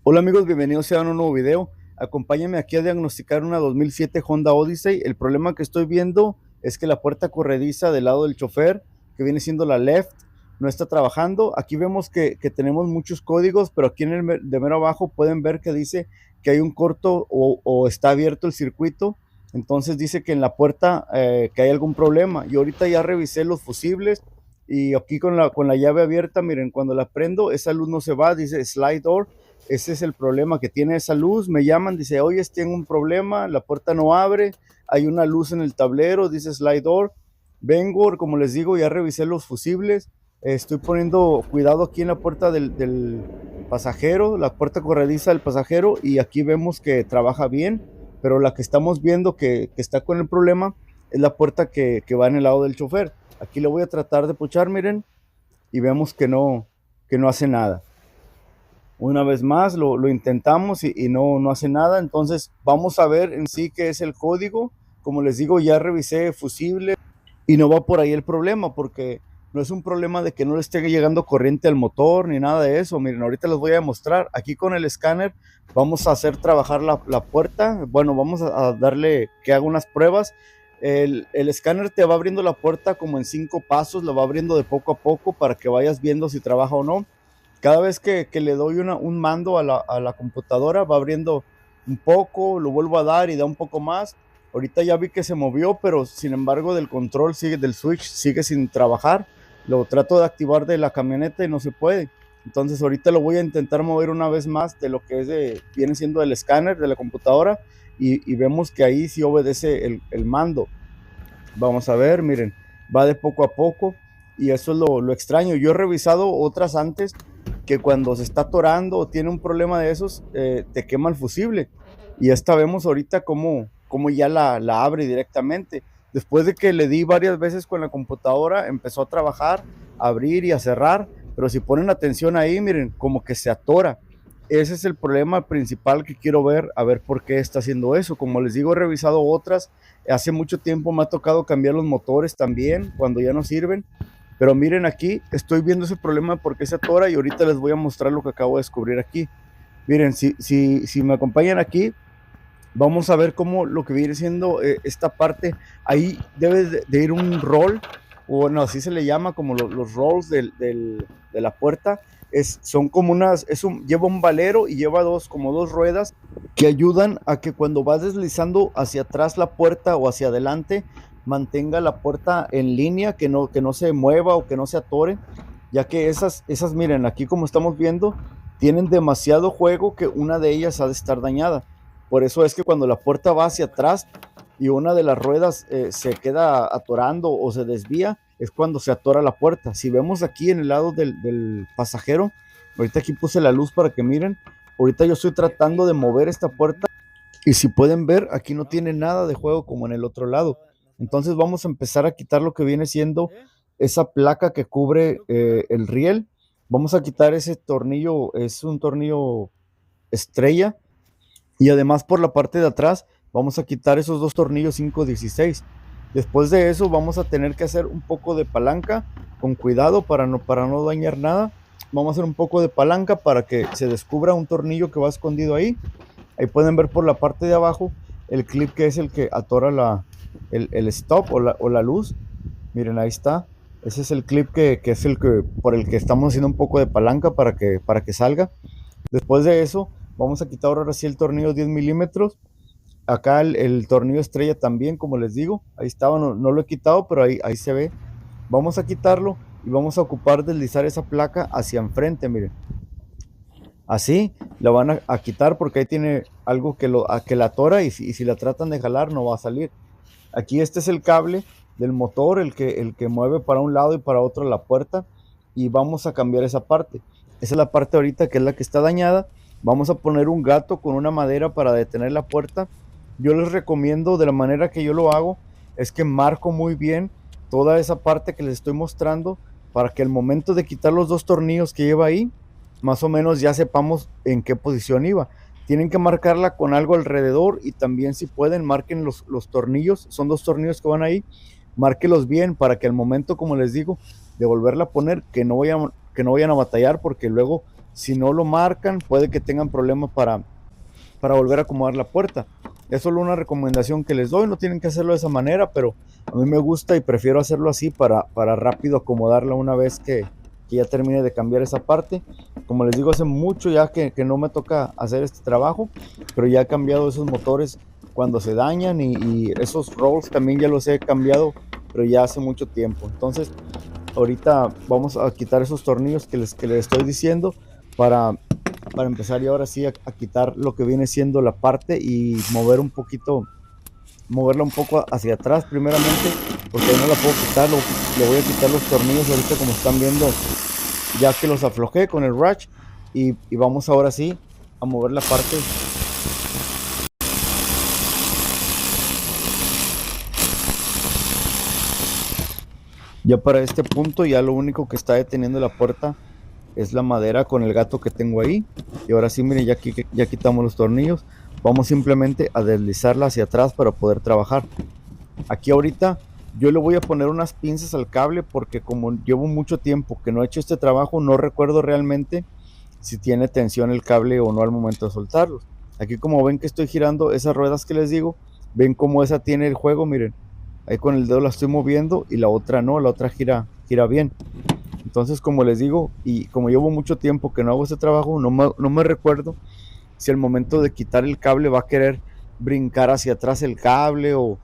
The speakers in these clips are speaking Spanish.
Hola amigos, bienvenidos a un nuevo video. Acompáñenme aquí a diagnosticar una 2007 Honda Odyssey. El problema que estoy viendo es que la puerta corrediza del lado del chofer, que viene siendo la left, no está trabajando. Aquí vemos que tenemos muchos códigos, pero aquí en de mero abajo pueden ver que dice que hay un corto o está abierto el circuito. Entonces dice que en la puerta que hay algún problema. Yo ahorita ya revisé los fusibles y aquí con la llave abierta, miren, cuando la prendo, esa luz no se va, dice slide door. Ese es el problema que tiene esa luz. Me llaman, dice, oye, tengo un problema, la puerta no abre, hay una luz en el tablero, dice slide door. Vengo, como les digo, ya revisé los fusibles. Estoy poniendo cuidado aquí en la puerta del pasajero, la puerta corrediza del pasajero, y aquí vemos que trabaja bien, pero la que estamos viendo que está con el problema es la puerta que va en el lado del chofer. Aquí le voy a tratar de puchar, miren, y vemos que no hace nada. Una vez más lo intentamos y no hace nada. Entonces vamos a ver en sí qué es el código. Como les digo, ya revisé fusible y no va por ahí el problema, porque no es un problema de que no le esté llegando corriente al motor ni nada de eso. Miren, ahorita les voy a mostrar. Aquí con el escáner vamos a hacer trabajar la puerta. Bueno, vamos a darle que haga unas pruebas. El escáner te va abriendo la puerta como en 5 pasos, lo va abriendo de poco a poco para que vayas viendo si trabaja o no. Cada vez que le doy un mando a la computadora, va abriendo un poco, lo vuelvo a dar y da un poco más. Ahorita ya vi que se movió, pero sin embargo del control sigue, del switch sigue sin trabajar. Lo trato de activar de la camioneta y no se puede. Entonces ahorita lo voy a intentar mover una vez más de lo que viene siendo el escáner de la computadora, y vemos que ahí sí obedece el mando. Vamos a ver, miren, va de poco a poco, y eso es lo extraño. Yo he revisado otras antes que cuando se está atorando o tiene un problema de esos, te quema el fusible. Y esta vemos ahorita cómo ya la abre directamente. Después de que le di varias veces con la computadora, empezó a trabajar, a abrir y a cerrar. Pero si ponen atención ahí, miren, como que se atora. Ese es el problema principal que quiero ver, a ver por qué está haciendo eso. Como les digo, he revisado otras. Hace mucho tiempo me ha tocado cambiar los motores también, cuando ya no sirven. Pero miren aquí, estoy viendo ese problema porque se atora, y ahorita les voy a mostrar lo que acabo de descubrir aquí. Miren, si me acompañan aquí, vamos a ver cómo lo que viene siendo esta parte. Ahí debe de ir un roll, o bueno, así se le llama, como los rolls de la puerta. Son como lleva un valero y lleva como dos ruedas que ayudan a que cuando vas deslizando hacia atrás la puerta o hacia adelante, mantenga la puerta en línea, que no se mueva o que no se atore, ya que esas, miren, aquí como estamos viendo, tienen demasiado juego, que una de ellas ha de estar dañada. Por eso es que cuando la puerta va hacia atrás y una de las ruedas se queda atorando o se desvía, es cuando se atora la puerta. Si vemos aquí en el lado del pasajero, ahorita aquí puse la luz para que miren, ahorita yo estoy tratando de mover esta puerta, y si pueden ver, aquí no tiene nada de juego como en el otro lado. Entonces vamos a empezar a quitar lo que viene siendo esa placa que cubre el riel. Vamos a quitar ese tornillo, es un tornillo estrella, y además por la parte de atrás vamos a quitar esos dos tornillos 516. Después de eso vamos a tener que hacer un poco de palanca con cuidado para no dañar nada. Vamos a hacer un poco de palanca para que se descubra un tornillo que va escondido ahí. Ahí pueden ver por la parte de abajo el clip que es el que atora el stop o la luz. Miren, ahí está. Ese es el clip que es por el que estamos haciendo un poco de palanca para que salga. Después de eso, vamos a quitar ahora sí el tornillo 10 milímetros. Acá el tornillo estrella también, como les digo. Ahí estaba, no lo he quitado, pero ahí se ve. Vamos a quitarlo y vamos a ocupar deslizar esa placa hacia enfrente, miren. Así la van a quitar, porque ahí tiene algo que la atora, y si la tratan de jalar no va a salir. Aquí este es el cable del motor, el que mueve para un lado y para otro la puerta, y vamos a cambiar esa parte. Esa es la parte ahorita que es la que está dañada. Vamos a poner un gato con una madera para detener la puerta. Yo les recomiendo, de la manera que yo lo hago, es que marco muy bien toda esa parte que les estoy mostrando, para que al momento de quitar los dos tornillos que lleva ahí, más o menos ya sepamos en qué posición iba. Tienen que marcarla con algo alrededor, y también, si pueden, marquen los tornillos. Son dos tornillos que van ahí. Márquelos bien para que al momento, como les digo, de volverla a poner, que no vayan a batallar, porque luego Si no lo marcan, puede que tengan problemas para volver a acomodar la puerta. Es solo una recomendación que les doy, no tienen que hacerlo de esa manera, pero a mí me gusta y prefiero hacerlo así para rápido acomodarla una vez que ya termine de cambiar esa parte. Como les digo, hace mucho ya que no me toca hacer este trabajo, pero ya he cambiado esos motores cuando se dañan y esos rolls también ya los he cambiado, pero ya hace mucho tiempo. Entonces, ahorita vamos a quitar esos tornillos que les estoy diciendo para empezar y ahora sí a quitar lo que viene siendo la parte y mover un poquito, moverla un poco hacia atrás primeramente, porque no la puedo quitar, le voy a quitar los tornillos ahorita como están viendo, ya que los aflojé con el ratch y vamos ahora sí a mover la parte. Ya para este punto ya lo único que está deteniendo la puerta es la madera con el gato que tengo ahí. Y ahora sí, miren, ya quitamos los tornillos. Vamos simplemente a deslizarla hacia atrás para poder trabajar. Aquí ahorita yo le voy a poner unas pinzas al cable porque como llevo mucho tiempo que no he hecho este trabajo, no recuerdo realmente si tiene tensión el cable o no al momento de soltarlos. Aquí como ven que estoy girando esas ruedas que les digo, ven cómo esa tiene el juego, miren. Ahí con el dedo la estoy moviendo y la otra no, la otra gira bien. Entonces, como les digo, y como llevo mucho tiempo que no hago este trabajo, no me recuerdo si al momento de quitar el cable va a querer brincar hacia atrás el cable o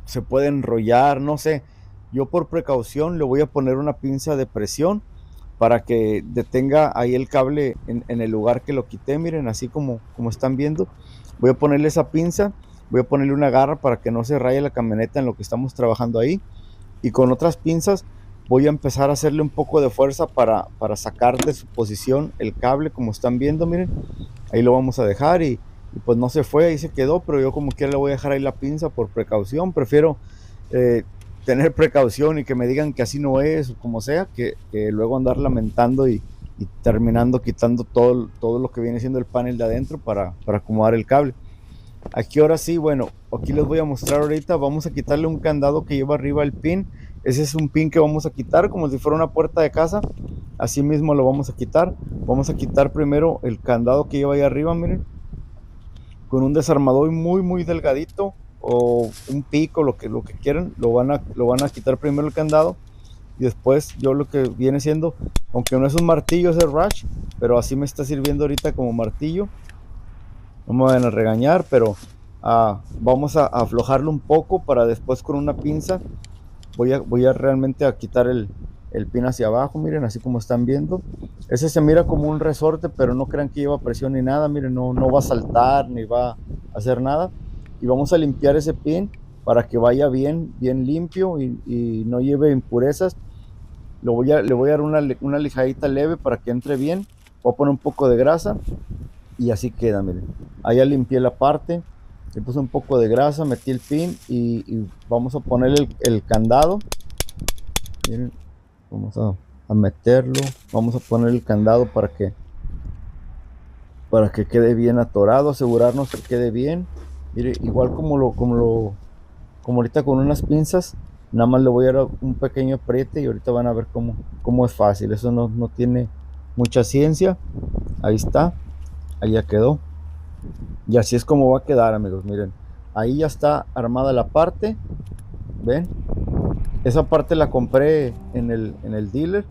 se puede enrollar, no sé. Yo por precaución le voy a poner una pinza de presión para que detenga ahí el cable en el lugar que lo quité, miren, así como están viendo. Voy a ponerle esa pinza, voy a ponerle una garra para que no se raye la camioneta en lo que estamos trabajando ahí. Y con otras pinzas voy a empezar a hacerle un poco de fuerza para sacar de su posición el cable, como están viendo, miren. Ahí lo vamos a dejar y pues no se fue, ahí se quedó, pero yo como quiera le voy a dejar ahí la pinza por precaución. Prefiero eh, tener precaución y que me digan que así no es o como sea, que luego andar lamentando y terminando quitando todo lo que viene siendo el panel de adentro para acomodar el cable. Aquí ahora sí, bueno, aquí les voy a mostrar ahorita, vamos a quitarle un candado que lleva arriba el pin. Ese es un pin que vamos a quitar como si fuera una puerta de casa. Así mismo lo vamos a quitar. Vamos a quitar primero el candado que lleva ahí arriba, miren. Con un desarmador muy delgadito o un pico, lo que quieran. Lo van a quitar primero el candado. Y después yo lo que viene siendo, aunque no es un martillo, es el rush, pero así me está sirviendo ahorita como martillo. No me van a regañar, pero vamos a aflojarlo un poco para después con una pinza. Voy a realmente a quitar el pin hacia abajo, miren, así como están viendo. Ese se mira como un resorte, pero no crean que lleva presión ni nada, miren, no va a saltar ni va a hacer nada. Y vamos a limpiar ese pin para que vaya bien limpio y no lleve impurezas. Le voy a dar una lijadita leve para que entre bien. Voy a poner un poco de grasa y así queda, miren. Ahí ya limpié la parte, le puse un poco de grasa, metí el pin y vamos a ponerle el candado. Miren, vamos a meterlo, vamos a poner el candado para que quede bien atorado, asegurarnos que quede bien. Mire, igual como ahorita con unas pinzas, nada más le voy a dar un pequeño apriete y ahorita van a ver cómo es fácil. Eso no tiene mucha ciencia. Ahí está, ahí ya quedó. Y así es como va a quedar, amigos, miren. Ahí ya está armada la parte. ¿Ven? Esa parte la compré en el dealer.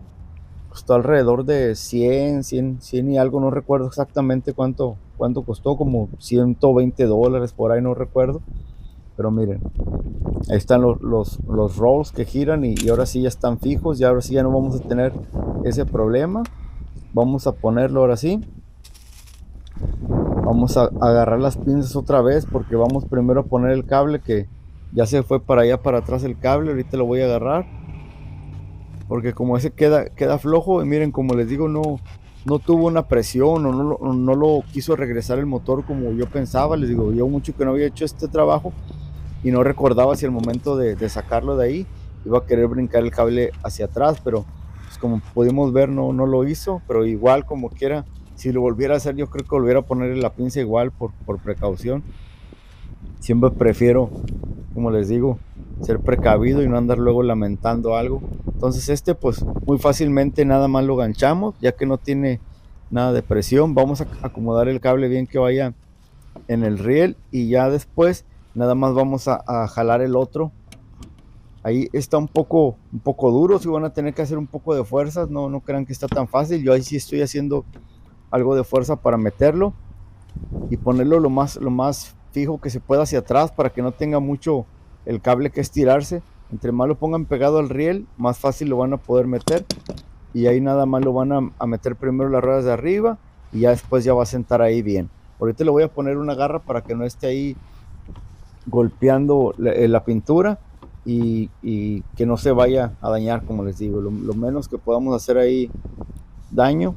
Costó alrededor de 100 y algo, no recuerdo exactamente cuánto costó, como $120 por ahí, no recuerdo. Pero miren, ahí están los rolls que giran y ahora sí ya están fijos, y ahora sí ya no vamos a tener ese problema. Vamos a ponerlo ahora sí. Vamos a agarrar las pinzas otra vez porque vamos primero a poner el cable que ya se fue para allá para atrás el cable. Ahorita lo voy a agarrar porque como ese queda flojo y miren, como les digo, no tuvo una presión o no lo quiso regresar el motor como yo pensaba. Les digo, yo mucho que no había hecho este trabajo y no recordaba si al momento de sacarlo de ahí iba a querer brincar el cable hacia atrás, pero pues como pudimos ver no lo hizo. Pero igual como quiera, si lo volviera a hacer, yo creo que volviera a ponerle la pinza igual por precaución. Siempre prefiero, como les digo, ser precavido y no andar luego lamentando algo. Entonces pues muy fácilmente nada más lo ganchamos, ya que no tiene nada de presión. Vamos a acomodar el cable bien que vaya en el riel y ya después nada más vamos a jalar el otro. Ahí está un poco duro, si van a tener que hacer un poco de fuerzas, no crean que está tan fácil. Yo ahí sí estoy haciendo algo de fuerza para meterlo y ponerlo lo más fijo que se pueda hacia atrás para que no tenga mucho el cable que estirarse. Entre más lo pongan pegado al riel, más fácil lo van a poder meter. Y ahí nada más lo van a meter primero las ruedas de arriba y ya después ya va a sentar ahí bien. Ahorita le voy a poner una garra para que no esté ahí golpeando la pintura y que no se vaya a dañar, como les digo. Lo menos que podamos hacer ahí daño.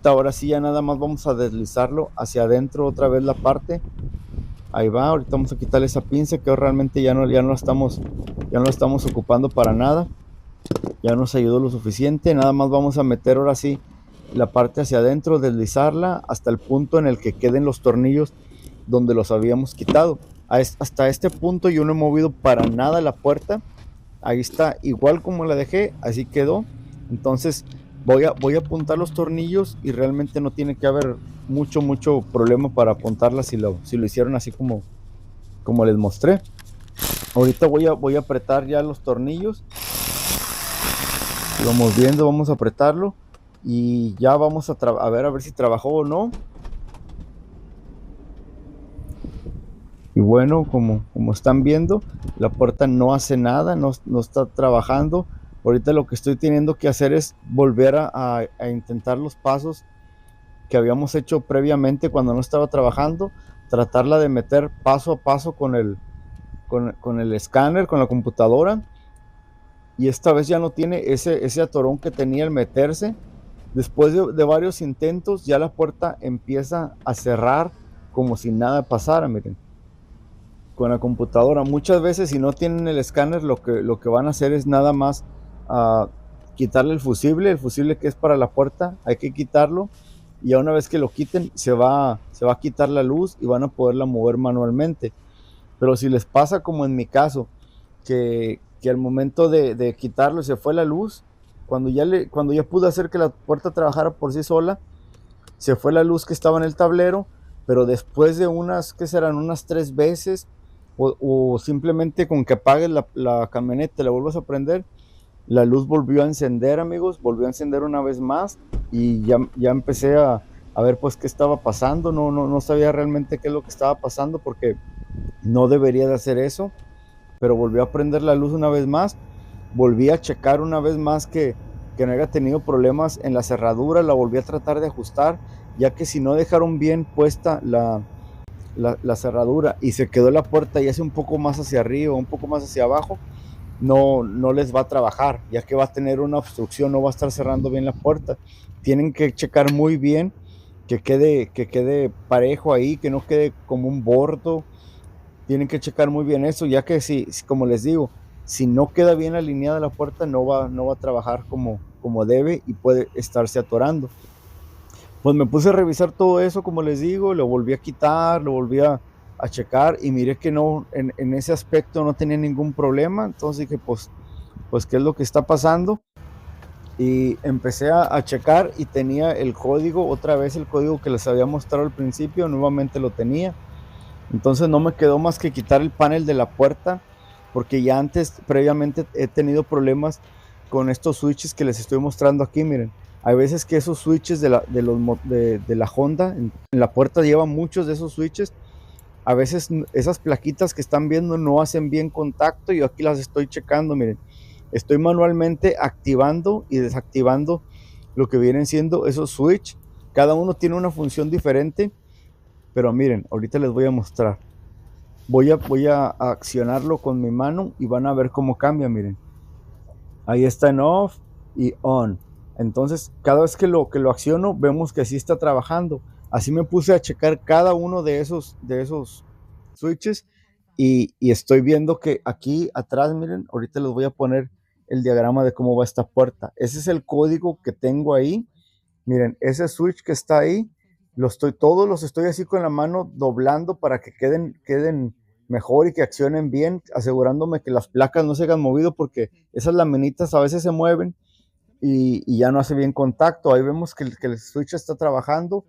Ahora sí ya nada más vamos a deslizarlo hacia adentro otra vez la parte. Ahí va, ahorita vamos a quitarle esa pinza que realmente ya no la estamos ocupando para nada. Ya nos ayudó lo suficiente. Nada más vamos a meter ahora sí la parte hacia adentro, deslizarla hasta el punto en el que queden los tornillos donde los habíamos quitado. Hasta este punto yo no he movido para nada la puerta. Ahí está igual como la dejé, así quedó. Entonces voy a apuntar los tornillos y realmente no tiene que haber mucho problema para apuntarla si lo hicieron así como les mostré. Ahorita voy a apretar ya los tornillos. Vamos viendo, vamos a apretarlo y ya vamos a ver si trabajó o no. Y bueno, como están viendo, la puerta no hace nada, no está trabajando. Ahorita lo que estoy teniendo que hacer es volver a intentar los pasos que habíamos hecho previamente cuando no estaba trabajando, tratarla de meter paso a paso con el escáner, con la computadora. Y esta vez ya no tiene ese atorón que tenía al meterse. Después de varios intentos, ya la puerta empieza a cerrar como si nada pasara, miren. Con la computadora, muchas veces si no tienen el escáner, lo que van a hacer es nada más quitarle el fusible que es para la puerta, hay que quitarlo. Y ya una vez que lo quiten, se va a quitar la luz y van a poderla mover manualmente. Pero si les pasa como en mi caso, que al momento de quitarlo se fue la luz, cuando ya pude hacer que la puerta trabajara por sí sola, se fue la luz que estaba en el tablero, pero después de que serán unas 3 veces, o simplemente con que apagues la camioneta y la vuelvas a prender, la luz volvió a encender, amigos, volvió a encender una vez más y ya empecé a ver pues qué estaba pasando. No sabía realmente qué es lo que estaba pasando porque no debería de hacer eso, pero volvió a prender la luz una vez más. Volví a checar una vez más que no haya tenido problemas en la cerradura, la volví a tratar de ajustar, ya que si no dejaron bien puesta la cerradura y se quedó la puerta y hace un poco más hacia arriba, un poco más hacia abajo, no les va a trabajar, ya que va a tener una obstrucción, no va a estar cerrando bien la puerta. Tienen que checar muy bien que quede parejo ahí, que no quede como un bordo. Tienen que checar muy bien eso, ya que si como les digo, si no queda bien alineada la puerta, no va a trabajar como debe y puede estarse atorando. Pues me puse a revisar todo eso, como les digo, lo volví a quitar, lo volví a checar y miré que no, en ese aspecto no tenía ningún problema. Entonces dije, pues qué es lo que está pasando. Y empecé a checar y tenía el código, otra vez el código que les había mostrado al principio, nuevamente lo tenía. Entonces no me quedó más que quitar el panel de la puerta, porque ya antes, previamente, he tenido problemas con estos switches que les estoy mostrando aquí. Miren, hay veces que esos switches de la Honda en la puerta llevan muchos de esos switches. A veces esas plaquitas que están viendo no hacen bien contacto. Yo aquí las estoy checando, miren. Estoy manualmente activando y desactivando lo que vienen siendo esos switches. Cada uno tiene una función diferente. Pero miren, ahorita les voy a mostrar. Voy a accionarlo con mi mano y van a ver cómo cambia, miren. Ahí está en off y on. Entonces, cada vez que lo acciono, vemos que sí está trabajando. Así me puse a checar cada uno de esos switches y estoy viendo que aquí atrás, miren, ahorita les voy a poner el diagrama de cómo va esta puerta. Ese es el código que tengo ahí. Miren, ese switch que está ahí, todos los estoy así con la mano doblando para que queden mejor y que accionen bien, asegurándome que las placas no se hayan movido porque esas laminitas a veces se mueven y ya no hace bien contacto. Ahí vemos que el switch está trabajando.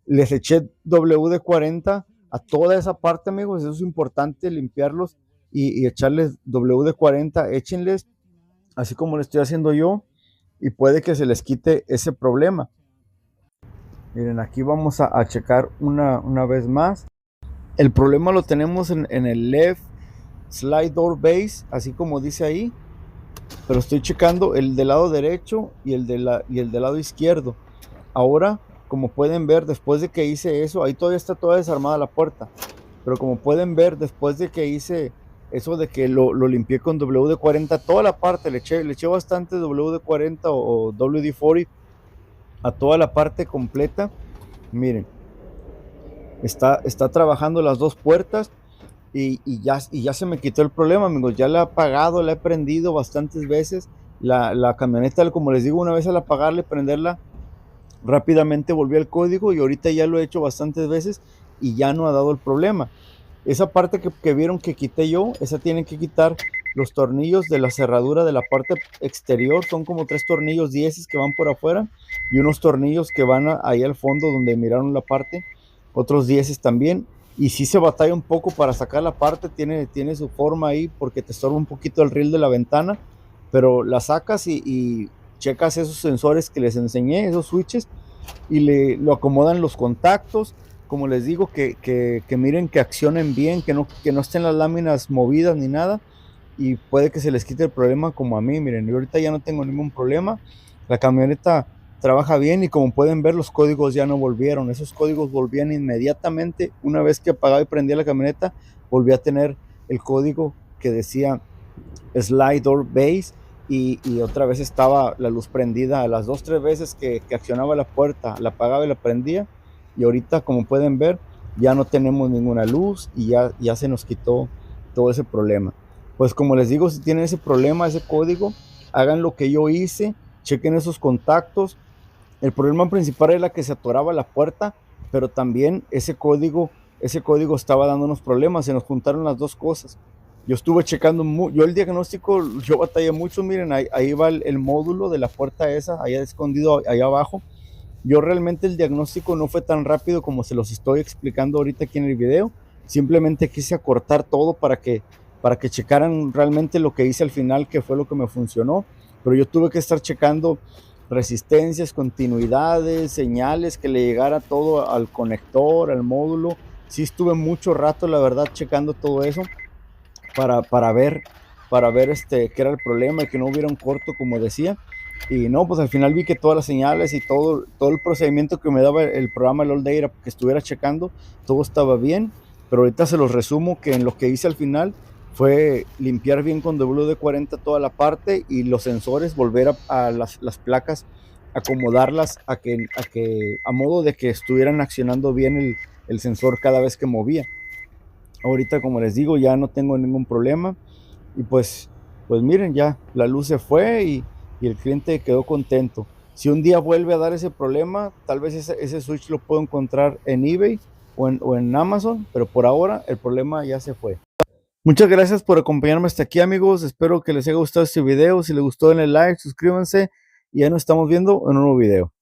Les eché WD-40 a toda esa parte, amigos. Eso es importante, limpiarlos y echarles WD-40. Échenles, así como lo estoy haciendo yo, y puede que se les quite ese problema. Miren, aquí vamos a checar una vez más. El problema lo tenemos en el left slide door base, así como dice ahí, pero estoy checando el del lado derecho y el del lado izquierdo. Ahora, como pueden ver, después de que hice eso, ahí todavía está toda desarmada la puerta, pero como pueden ver, después de que hice eso de que lo limpié con WD-40, toda la parte, le eché bastante WD-40 o WD-40 a toda la parte completa. Miren, está trabajando las dos puertas y ya se me quitó el problema, amigos. Ya la he apagado, la he prendido bastantes veces. La camioneta, como les digo, una vez al apagarla y prenderla, rápidamente volví al código y ahorita ya lo he hecho bastantes veces y ya no ha dado el problema. Esa parte que vieron que quité yo, esa tienen que quitar los tornillos de la cerradura de la parte exterior. Son como 3 tornillos 10 que van por afuera y unos tornillos que van ahí al fondo donde miraron la parte, otros 10 también. Y si se batalla un poco para sacar la parte, tiene su forma ahí porque te estorba un poquito el riel de la ventana, pero la sacas y checas esos sensores que les enseñé, esos switches, y lo acomodan los contactos. Como les digo, que miren que accionen bien, que no estén las láminas movidas ni nada, y puede que se les quite el problema como a mí. Miren, yo ahorita ya no tengo ningún problema, la camioneta trabaja bien y como pueden ver los códigos ya no volvieron. Esos códigos volvían inmediatamente. Una vez que apagaba y prendía la camioneta, volví a tener el código que decía slide door base, y otra vez estaba la luz prendida. A las 2 3 veces que accionaba la puerta, la apagaba y la prendía, y ahorita como pueden ver ya no tenemos ninguna luz y ya se nos quitó todo ese problema. Pues como les digo, si tienen ese problema, ese código, hagan lo que yo hice, chequen esos contactos. El problema principal era que se atoraba la puerta, pero también ese código estaba dándonos problemas, se nos juntaron las dos cosas. Yo estuve checando, yo el diagnóstico, yo batallé mucho. Miren, ahí va el módulo de la puerta esa, allá escondido, allá abajo. Yo realmente el diagnóstico no fue tan rápido como se los estoy explicando ahorita aquí en el video. Simplemente quise acortar todo para que checaran realmente lo que hice al final, que fue lo que me funcionó. Pero yo tuve que estar checando resistencias, continuidades, señales, que le llegara todo al conector, al módulo. Sí estuve mucho rato, la verdad, checando todo eso para, para ver, para ver qué era el problema y que no hubiera un corto, como decía. Y no, pues al final vi que todas las señales y todo el procedimiento que me daba el programa el All Data que estuviera checando, todo estaba bien. Pero ahorita se los resumo que en lo que hice al final fue limpiar bien con WD-40 toda la parte y los sensores, volver a las placas, acomodarlas a modo de que estuvieran accionando bien el sensor cada vez que movía. Ahorita, como les digo, ya no tengo ningún problema. Y pues miren, ya la luz se fue y el cliente quedó contento. Si un día vuelve a dar ese problema, tal vez ese switch lo puedo encontrar en eBay o en Amazon, pero por ahora el problema ya se fue. Muchas gracias por acompañarme hasta aquí, amigos. Espero que les haya gustado este video. Si les gustó, denle like, suscríbanse y ya nos estamos viendo en un nuevo video.